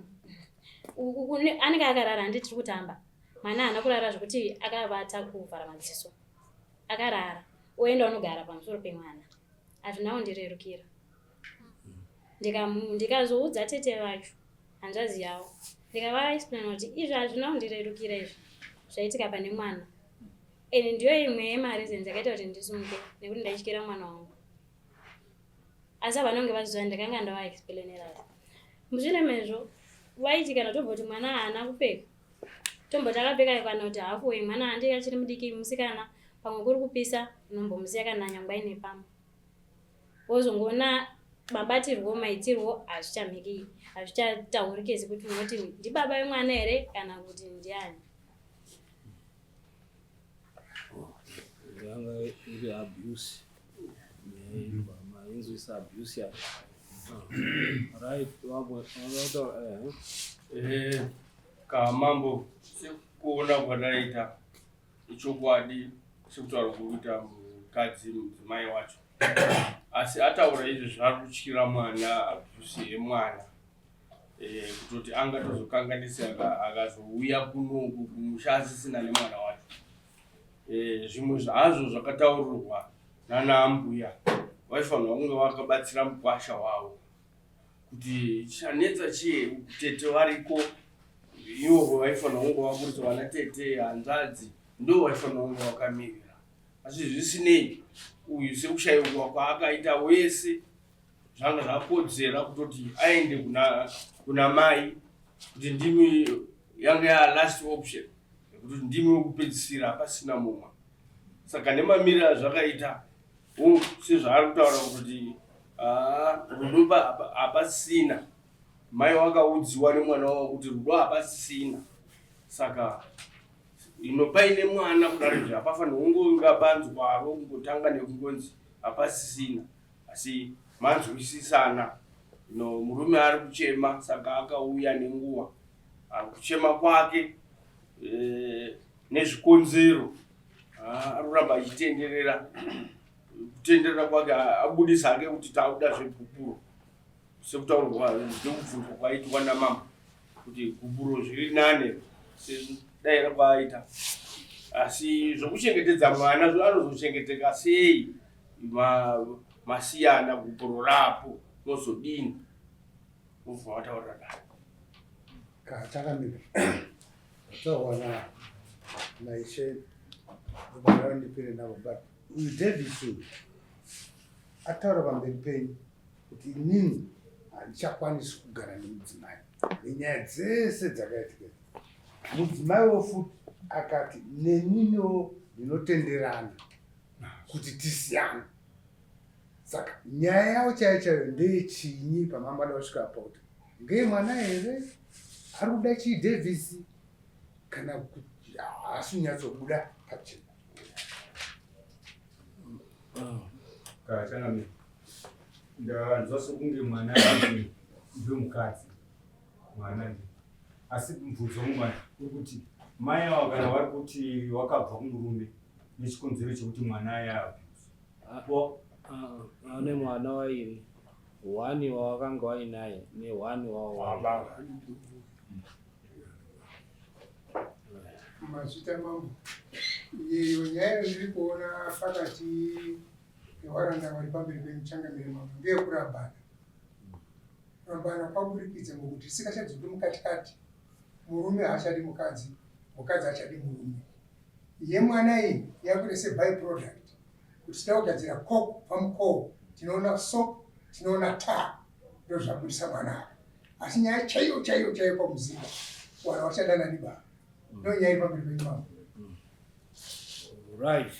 anenge akarara handiti tiri kutamba. Mwana haana kurara zvokuti akavata kuvhara madziso. Akarara oenda unogara pamusoro pemwana. hazvina kundirerukira. Ndikazoudza tete vacho hanzvaziyawo, ndikavaexplaina kuti izvi hazvina kundirerukira izvi zvaitika pane mwana, ende ndiyo imwe yemari dzakaita kuti ndisimuke nekuti ndaityira mwana wangu. Asi vanonge vaziva ndakanga ndavaexplainera. Mushure mezvo vaiti kana tobva kuti mwana haana kupfeka, tomboti akapfeka kana kuti hafuwe mwana handii achiri mudiki musikana, pamwe kuri kupisa unombomusiya kana nyangwa aine pamwe. Wozongoona mabatirwo maitirwo hazvichamhiki, hazvichataurikezi kuti unoti ndibaba vemwana here kana kuti ndiani. Yanga iri abuse. Mainzwisa abuse ya. Right, kamambo sekuona kwataita ichokwadi sekutaura kuita mukadzi mudzimai wacho, asi ataura izvi zvari kutyira mwana abuse yemwana, kutoti angatozokanganisa akazouya kunoku kumusha asisina nemwana wacho. Zvimwe zvazvo zvakataurirwa nanaambuya vaifanirwa kunge vakabatsira mukwasha wavo kuti chanetsa chii tete variko, ivo vaifanirwa kunge vaburitsa vana tete hanzvadzi ndo vaifanirwa kunge vakamirira. Asi zvisinei, uyu sekushayiwa kwaakaita wese zvanga zvakodzera kutoti aende kuna mai kuti ndimi yanga last option, kuti ndimi wekupedzisira pasina mumwe. Saka nemamiriro azvakaita sezvaari kutaura kuti rudo hapasisina, mai wakaudziwa nemwana wavo kuti rudo hapasisina. Saka paine mwana kudaro izvi hapafanirwa kungonga banzwaro kungotanga nekungonzi hapasisina, asi manzwisisana. Murume ari kuchema, saka akauya nenguva. Kuchema kwake nezvikonzero aruramba achitenderera. Kutenderera kwake abudisa hake kuti tauda zvegubhuro, sekutaurwa nekubvunzwa kwaitwa namama kuti gubhuro zviri nane sedaira kwaaita. Asi zvokuchengetedza mwana anozochengeteka sei masiyana gubhuro rapo nozodini, ubva wataurira dai chakamira toona naishe vanondipire navo, but uyu Davis uyu ataura pamberi penyu kuti inini handichakwanisi kugara nemudzimai nenyaya dzese dzakaitika. Mudzimaiwo futi akati neniniwo ndinotenderana kuti tisiyane. Saka nyaya yavo chaiyo chaiyo ndeyechinyi pamambada kusvika pauti ngeye mwana here ari kuda chii Davis kana kuti haasi kunyatsobuda pachena. Kachangamira ndanzwa sokunge mwana ndemukadzi mwana ndi, asi mubvunzo mumwe uri kuti mai avo kana vari kuti wakabva kumurume nechikonzero chekuti mwana aya ane mwana wairi, wani wawakanga wainaye newani wawababa. Mazita mambo iyo nyaya iri kuona pakati pevaranda vari pamberi pemuchangamiri mambo ngeyekurambana. Kurambana kwaburikidza ngokuti sikachadzoti mukatikati, murume haachadi mukadzi, mukadzi haachadi murume. Yemwana iyi yakuita seby product, kuti tida kugadzira coke pamukowo tinoona so tinoona ta, ndo zvabudisa mwana apa. Asi nyaya chaiyo chaiyo chaiyo pamuzinda wana wachadana nibaba, ndo nyaya iri pamberi penyu mambo. Right.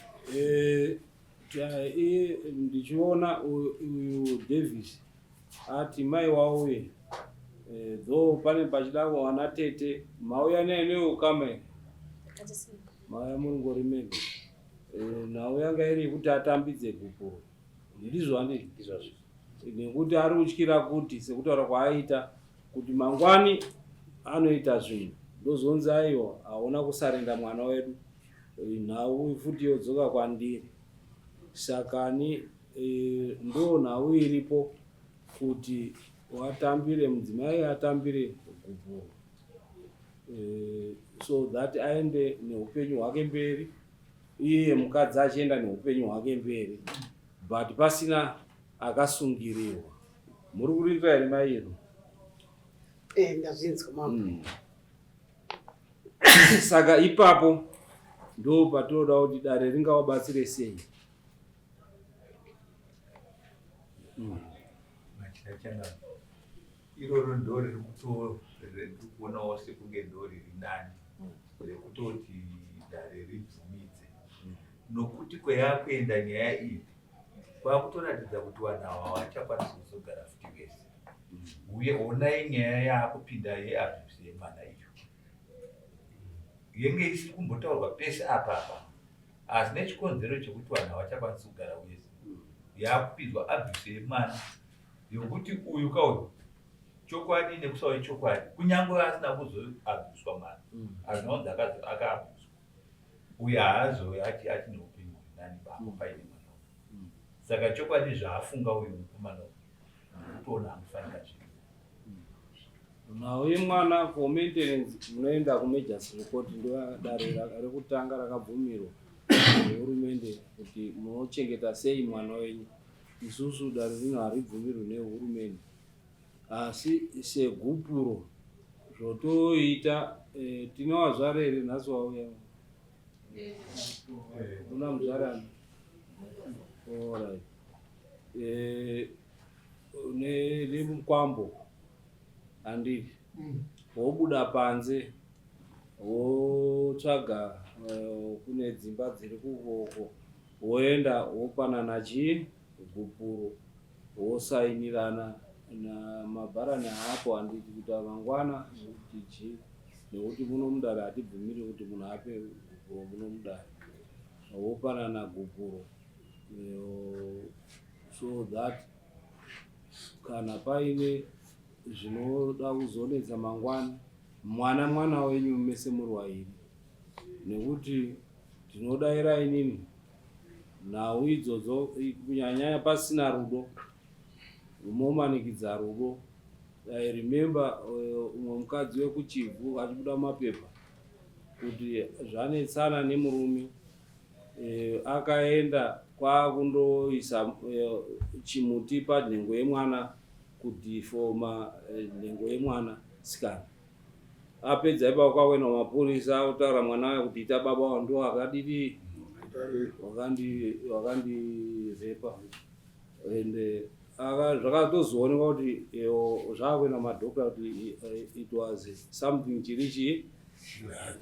Ndichiona uyu Davis ati mai wauye, though pane pachidavo wana tete mauya nenewo kame maya mungori mega nauya nga iri kuti atambidze gubhuro. Ndizvo handiti nekuti ari kutyira kuti sekutaura kwaaita kuti mangwani anoita zvinhu ndozonzi aiwa hauna kusarenda mwana wedu, nhau futi yodzoka kwandiri. Sakani ndo nhau iripo kuti watambire mudzimai atambire gubhuro, so that aende neupenyu hwake mberi, iye mukadzi achienda neupenyu hwake mberi, but pasina akasungiriwa. Muri kurindira here mai ino? Ndazvinzwa mambo. Saka ipapo ndo patinoda kuti dare ringawabatsire sei. Machina iroro ndo riri kuonawo sekunge ndo riri nani rekutoti dare ribvumidze, nokuti kweyakuenda nyaya iyi kwakutoratidza kuti vanhu ava vachakwanisi kuzogara futi vese, uye onai nyaya yaakupinda yeabuse yemwana iyo yenge isiri kumbotaurwa pese apa, asi nechikonzero chekuti vanhu havachakwanisi kugara vese yaakupinzwa abuse yemwana yokuti uyu kauyu chokwadi nekusauya chokwadi, kunyange asina kuzoabhuswa mwana azvinonzi akaabhuswa, uye haazouya ati neupenyu hwinani bako paine mwana. Saka chokwadi zvaafunga uyu mukomana kutoona amufanika zvinhu. Nauye mwana for maintenance munoenda kumagistrate court, ndo dare rekutanga rakabvumirwa nehurumende kuti munochengeta sei mwana wenyu. Isusu dare rino haribvumirwi nehurumende, asi segupuro zvotoita tinowa zvarere nhasi wauya una muzvarani alright nemukwambo handiti wobuda panze wotsvaga kune dzimba dziri kukoko woenda wopanana chii gupuro wosainirana namabharani apo handiti kuti mangwana kuti chii nekuti muno mudare hatibvumiri kuti munhu ape gupuro muno mudare wopanana gupuro so that kana paine zvinoda kuzonetsa mangwana mwana wenyu mese muri wairi, nekuti tinodayira inini nhau idzodzo kunyanya pasina rudo umomanikidza rudo. I remember umwe mukadzi wekuchivhu achibuda mapepa kuti zvanetsana nemurume akaenda kwakundoisa chimuti panhengo yemwana kudhifoma nhengo yemwana sikana. Apedza ipapo kwawena mapurisa otaura mwana wayo kuti ita baba wando akadidi wakandirepa, ende zvakatozoonekwa kuti zvakwena madhokta kuti it was something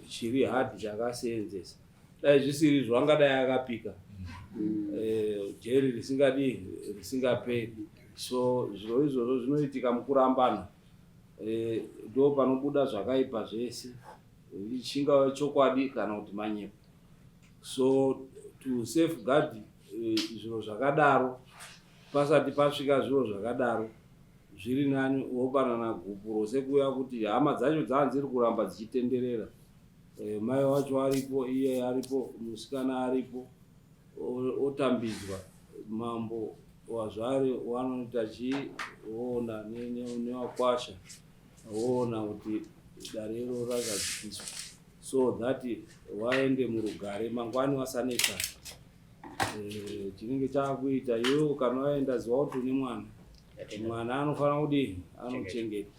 chiri hard chakaseenzesa. Dai zvisiri zvangadai akapika jeri risingaperi. So zviro izvozvo zvinoitika mukurambana, ndo panobuda zvakaipa zvese, chingava chokwadi kana kuti manyepo. So to safeguard zviro zvakadaro, pasati pasvika zviro zvakadaro, zviri nani wopanana gupuro sekuya kuti hama dzacho dzanziri kuramba dzichitenderera, mai wacho aripo, iye aripo, musikana aripo, otambidzwa mambo wazvari wanoita chii woona newakwasha woona kuti dare iro rakadzikiswa, so that waende murugare mangwani wasanetsana. Chinenge chakuita iwewe kana waenda ziva kuti une mwana anofanira kudini, anochengeta.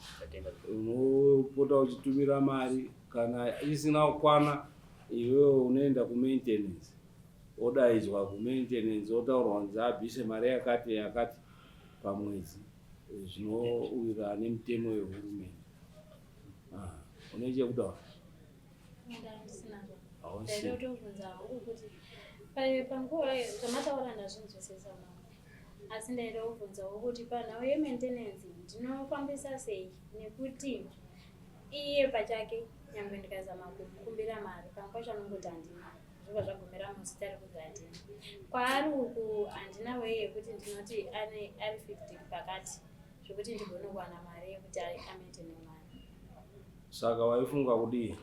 Unopota uchitumira mari, kana isina kukwana iwewe unoenda kumaintenance, odaidzwa kumaintenance otaurwa kunzi abvise mari yakati pamwedzi, zvinowira nemutemo wehurumende. Une chekutaura? Ndaitotobvunza hangu kuti panguva zvamataura ndazvinzwisisa mama, asi ndaida kubvunzawo kuti panhau yemaintenance ndinofambisa sei, nekuti iye pachake nyangwe ndikazama kumukumbira mari pamwe pacho anongoti handina, zvobva zvagumira musita rekudzi handina. Kwaari uku handina weye yekuti ndinoti ari 50 pakati zvokuti ndigone kuwana mari yekuti amaitene mwana. Saka waifunga kudii?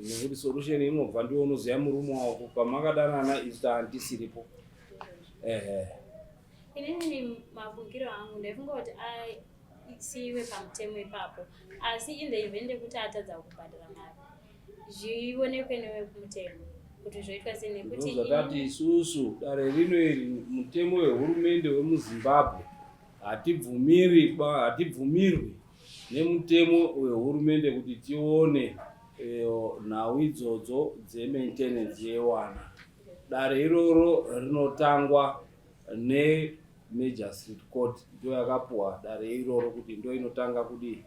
Nekuti solution inobva ndiwo unoziva murume wako pamakadanana izita handisiripo. Inini mafungiro angu ndaifunga kuti asiiwe pamutemo ipapo, asi in the event yekuti atadza kubhadhara mari zvionekwe newe kumutemo, kuti zvoitwa sei nekuti zvotati isusu dare rino iri mutemo wehurumende wemuZimbabwe hatibvumirwi nemutemo wehurumende kuti tione nhau idzodzo dzemaintenance yewana. Dare iroro rinotangwa neMagistrate Court, ndo yakapuwa dare iroro kuti ndo inotanga kudi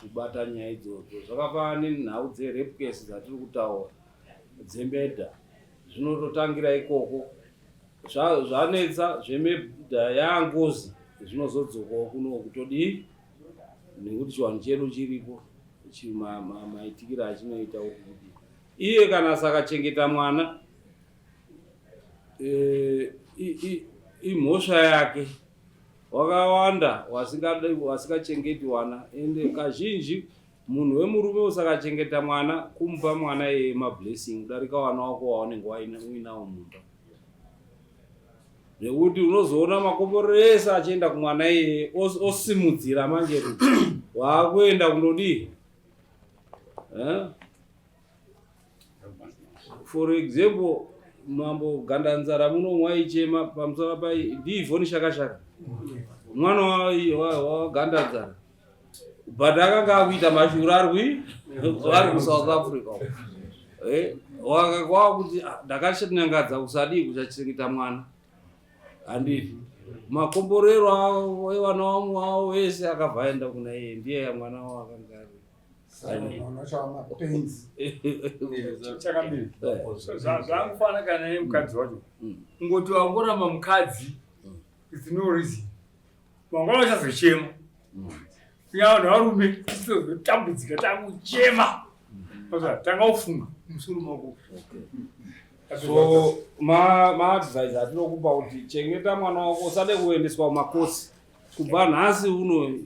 kubata nyaya idzodzo. Zvakafanana nenhau dzerape case dzatiri kutaura dzemedha zvinototangira ikoko. Zvanetsa zvemedha yaangozi zvinozodzokawo kuno kutodii nekuti chiwanhu chedu chiripo maitikiro achinoita kuti iye kana sakachengeta mwana imhosva yake wakawanda wasikachengeti wana. Ende kazhinji munhu wemurume usakachengeta mwana kumupa mwana yeye mablessing kudarika wana wako waunenge uinawo mumba, nekuti unozoona makomborero ese achienda kumwana yeye osimudzira manje kuti waakuenda kunodii. For example, mambo Gandanzara muno mwaichema pamusoro pai ndivhoni shakashaka mwana wa Gandanzara but akanga akuita mashura ari kuSouth Africa wakakwa kuti ndakachinyangadza kusadii kuchachengeta mwana handiti makomborero evana wavo wese akabva aenda kuna iye ndiye mwana wavo akanga ari zvangufana kana nemukadzi wacho ngoti wangoramba mukadzi is no reason mangwana uchazochema kunyanya varume tizotambudzika takuchema tanga ufunga musoro mako. So maadvice atinokupa kuti chengeta mwana wako usade kuendeswa kumakosi kubva nhasi uno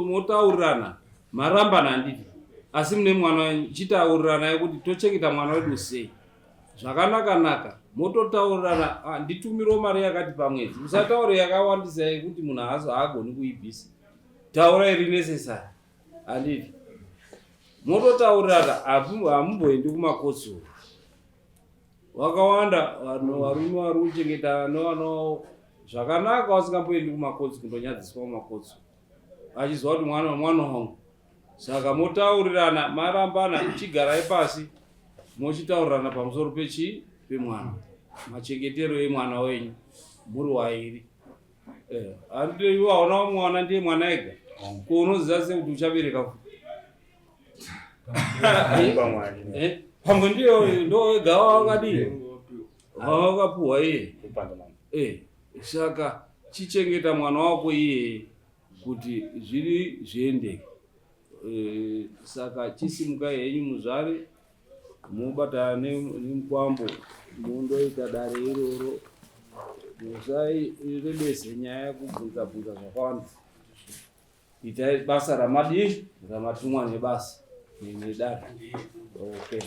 motaurirana marambana handiti asi mune mwana chitaurirana kuti tochengeta mwana wedu sei zvakanaka mototaurirana nditumirawo mari yakati pamwedzi. Musataure yakawandisa yekuti munhu haagoni kuibvisa. Taura iri necessary handiti mototaurirana hamumboendi kumakosi. Wakawanda vanhu varume vari kuchengeta nevana zvakanaka vasingamboendi kumakosi kundonyadziswa kumakosi achiziva kuti mwana wangu. Saka motaurirana marambana chigarai pasi mochitaurirana pamusoro pemwana machengetero emwana wenyu muri wairi. Handiti waona mwana ndiye mwana ega kuunoziva sei kuti uchabereka pamwe ndo ega wakadii wakapuhwa iye. Saka chichengeta mwana wako iye kuti zviri zviendeke. Saka chisimukai henyu muzvare mubatana nemukwambo mundoita dare iroro musairebese nyaya yekubvunza zvakawanda. Itai basa ramatumwa nebasa nedare. Okay.